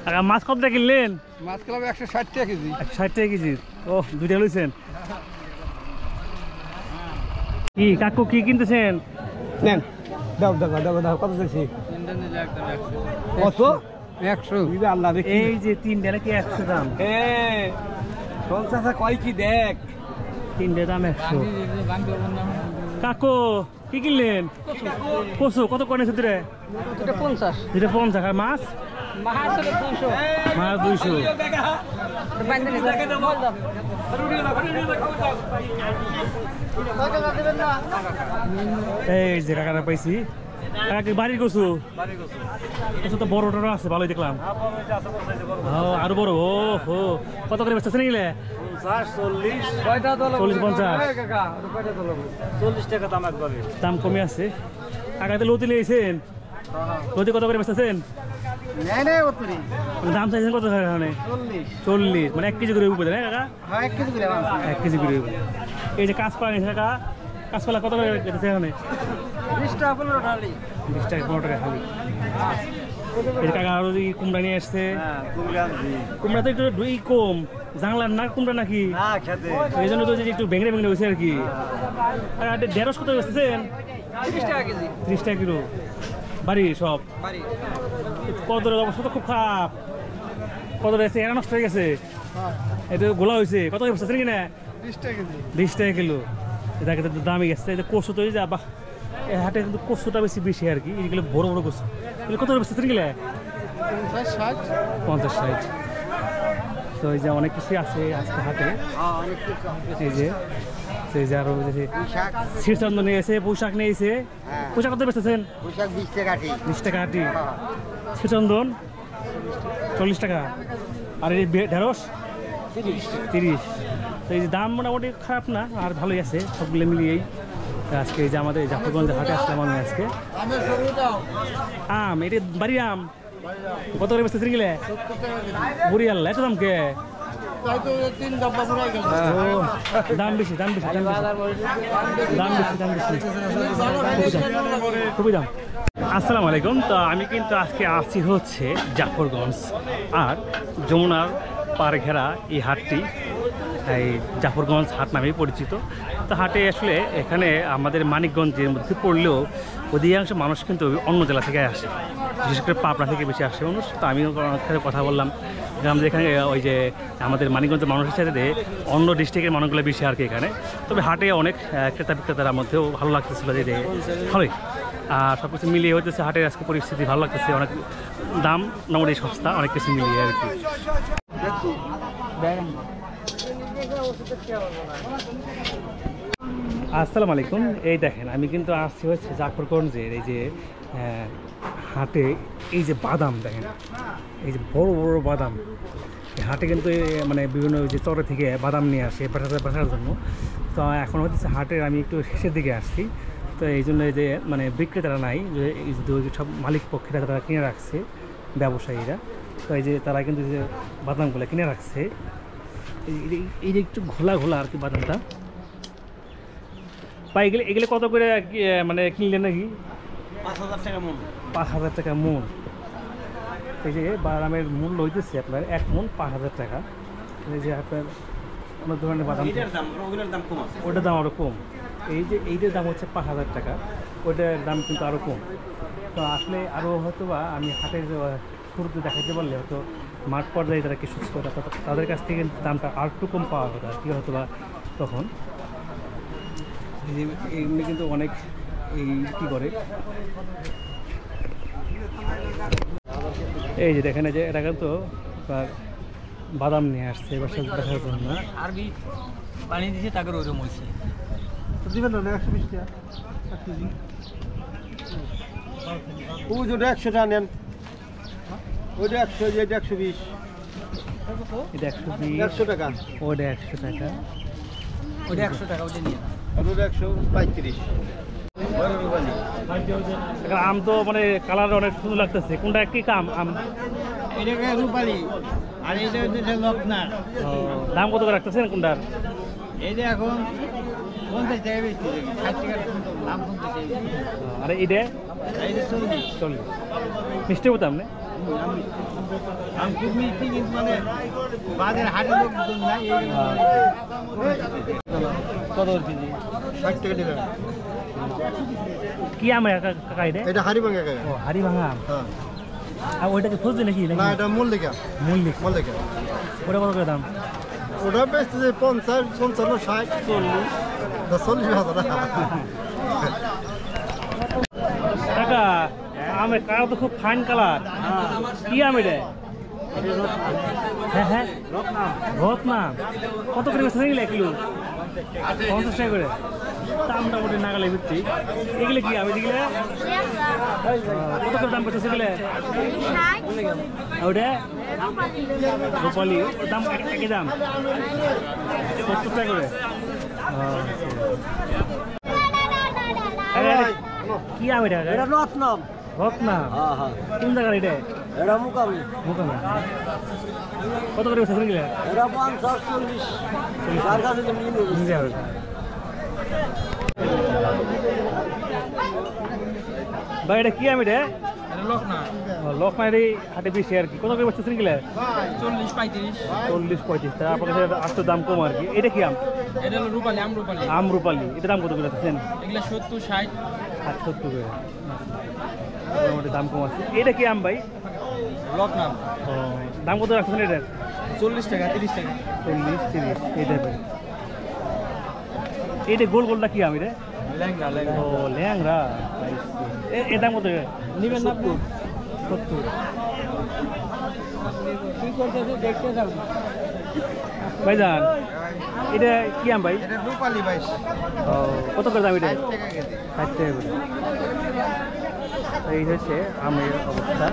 আর মাছ কতটা কিনলেন? মাছ কিনলাম 160 টাকা কেজি। 160 টাকা কেজি। ও দুইটা লইছেন। কি কাকু কি কিনতেছেন? নেন দাও দাও দাও দাও কত দিছি? কত? 100। আল্লাহ দেখি এই যে তিনটা নাকি 100 দাম। শোন চাচা কয় কি দেখ, তিনটা দাম 100। কাকু কি কিনলেন? কচু কত করে নিয়েছে রে? এটা 50। যেটা 50। আর মাছ? মাছ 200। মাছ 200। এই যে কাকারা পাইছি। কাকা বাড়ির কচু? কচু তো বড় টড় আছে, ভালোই দেখলাম। আরো বড়। ও হো, কত করে বেচতেছেন এগুলো? 40 টাকা দাম। একবারে দাম কমে আছে। কাকাতে লতি নিয়েছেন? লতি কত করে বেচতেছেন? দাম চাইছেন কত? 40। মানে 1 কেজি করে উপরে না কাকা? 1 কেজি করে। এই যে কাঁচপালা নিয়েছে কাকা, কাঁচপালা কত করে বেচতেছে এখানে? 20 টাকা 15 টাকা। 20 টাকা 15 টাকা খালি। এই যে কাকা আরো কুমড়া নিয়ে আসছে। কুমড়া তো একটু কম, জানলার না কুমড়া নাকি? এই জন্য তো একটু ভেঙে ভেঙে হয়েছে আর কি। ঢেঁড়স কত বেচতেছেন? 30 টাকা কেজি। 30 টাকা কিলো। বাড়ি সব কত অবস্থা তো খুব খারাপ। কত রয়েছে? এরা নষ্ট হয়ে গেছে। এটা গোলা হয়েছে। কত বেচতেছেন কিনা? 20 টাকা কেজি। 20 টাকা কিলো। এটা কিন্তু দামই গেছে। এই যে কচু তো এই যে এই হাটে কিন্তু কচুটা বেশি আর কি। এগুলো বড় বড় কচু। এগুলো কত বেচতেছেন কিনা? 50 60। তো এই যে অনেক কিছু আছে আজকে হাটে। এই যে আরো শ্রীচন্দ্র নিয়েছে, পোশাক নিয়েছে। পোশাক কত বেচতেছেন? 20 টাকা আটি। শ্রীচন্দন 40 টাকা। আর এই ঢেঁড়স 30। তো এই যে দাম মোটামুটি খারাপ না, আর ভালোই আছে সবগুলো মিলিয়েই। আজকে এই যে আমাদের জাফরগঞ্জে হাটে আসলাম আমি আজকে। আম, এটা বাড়ির আম কত করে বেচতেছেন গেলে? বুড়ি আল্লাহ, এত দাম কে? দাম বেশি খুবই দাম। আসসালামু আলাইকুম। তো আমি কিন্তু আজকে আসছি হচ্ছে জাফরগঞ্জ, আর যমুনার পার ঘেরা এই হাটটি এই জাফরগঞ্জ হাট নামেই পরিচিত। তো হাটে আসলে এখানে আমাদের মানিকগঞ্জের মধ্যে পড়লেও অধিকাংশ মানুষ কিন্তু অন্য জেলা থেকে আসে, বিশেষ করে পাবনা থেকে বেশি আসে মানুষ। তো আমিও সাথে কথা বললাম যে আমাদের এখানে ওই যে আমাদের মানিকগঞ্জের মানুষের সাথে অন্য ডিস্ট্রিক্টের মানুষগুলো বেশি আর কি এখানে। তবে হাটে অনেক ক্রেতা বিক্রেতার মধ্যেও ভালো লাগতেছিল যে ভালোই, আর সব কিছু মিলিয়ে হইতেছে হাটের আজকে পরিস্থিতি ভালো লাগতেছে। অনেক দাম মোটামুটি সস্তা, অনেক কিছু মিলিয়ে আর কি। আসসালামু আলাইকুম। এই দেখেন আমি কিন্তু আসছি হচ্ছে জাফরগঞ্জের এই যে হাটে। এই যে বাদাম দেখেন, এই যে বড় বড় বাদাম। এই হাটে কিন্তু মানে বিভিন্ন যে চরে থেকে বাদাম নিয়ে আসে বাসার জন্য। তো এখন হচ্ছে হাটের আমি একটু শেষের দিকে আসছি। তো এই জন্য এই যে মানে বিক্রেতারা নাই, যে এই যে সব মালিক পক্ষেরা তারা কিনে রাখছে, ব্যবসায়ীরা। তো এই যে তারা কিন্তু যে বাদামগুলো কিনে রাখছে। এই যে একটু ঘোলা ঘোলা আর কি বাদামটা। বা এগুলো কত করে মানে কিনলেন নাকি? 5000 টাকা মন। 5000 টাকা মন। এই যে বাদামের মূল্য হইতেছে আপনার 1 মন 5000 টাকা। এই যে আপনার অনেক ধরনের বাদাম, ওইটার দাম আরও কম। এই যে এইটার দাম হচ্ছে 5000 টাকা, ওইটার দাম কিন্তু আরও কম। তো আসলে আরও হয়তো বা আমি হাটের শুরুতে দেখাতে পারলে হয়তো মাঠ পর্যায়ে যারা কৃষক তাদের কাছ থেকে দামটা আর একটু কম পাওয়া হতো আর কি, হয়তো বা তখন। এমনি কিন্তু অনেক এই কী করে, এই যে দেখেন যে এটা কিন্তু আপনার বাদাম নিয়ে আসছে এবার দেখার জন্য। আরবি পানি দিয়েছে তাকে ওরকম হয়েছে। দিবেন না 120 টাকা 1 কেজি। ওটা 100 টাকা নেন, ওইটা 100, এটা 120। এটা 120, 100 টাকা। ওটা 100 টাকা, ওটা 100 টাকা, ওটা নিয়ে আর ওটা 135। আম তো মানে কালার অনেক সুন্দর লাগতেছে। কোনটা কি কাম আম? এটা রূপালি, আর এটা হচ্ছে লকনা। দাম কত করে রাখতেছেন কোনটার? এইটা এখন 50 টাকা বেশি, 60 টাকার দাম কমতেছে। আর এইটা 40। মিষ্টি বোতাম না? আমি খুব মিষ্টি কিন্তু মানে বাজারে হাটে লোক নাই কত কেজি? 60 টাকা দিবেন। কি আম কাকা এটা? এটা হাড়ি ভাঙা কাকা। ও হাড়ি ভাঙা আম। হ্যাঁ। আর ওইটাকে ফজলি নাকি? না এটা মূল লেখা। মল্লিক। মূল লেখা। ওটা কত করে দাম? ওটা বেচতেছে 50, 55, 60, 40, 40 হাজার টাকা। কাকা আমের কালার তো খুব ফাইন কালার। কি আম এটা? হ্যাঁ হ্যাঁ রত্নাম। কত করে বেচা কিলো? 50 টাকা করে। দামটা মোটামুটি নাগালে বিক্রি। এগুলো কি আম? এগুলো কত করে দাম পেতেছে এগুলো? ওটা রূপালি দাম একই দাম 70 টাকা করে। কি আম এটা? এটা রত্নম। রত্নাম। হ্যাঁ হ্যাঁ। কোন জায়গার এটা? এটা মুকামি। মোকামে। কত করে বেচা কিলো? এটা 50, 40। যার কাছে তুমি নিয়ে নেবে। ভাই এটা কি আম এটা? এটা লোক না লখনার এই হাটে বেশি আর কি। কত করে বেচতেছেন কিলো? 40-35। 40-35। তা আপনার কাছে আসতে দাম কম আর কি। এটা কি আম? এটা হলো রূপালি, আম রূপালি। আম রূপালি। এটা দাম কত করে বেচতেছেন? এগুলা 70-60। 60-70 করে। মোটামুটি দাম কম আছে। এটা কি আম ভাই? লোক নাম ও দাম কত রাখছেন এটা? 40 টাকা 30 টাকা। 40-30 এই টাইপের। এটা গোল গোলটা কি আম এটা? ল্যাংড়া ও ল্যাংরা। এর দাম কত? নিবেন না 70। কি করতেছে দেখতে যাও। ভাইজান এটা কি আম ভাই? এটা রূপালি ভাই। ও কত করে দাম এটা? 60 টাকা কেজি। 60 টাকা করে। এই হচ্ছে আমের অবস্থা।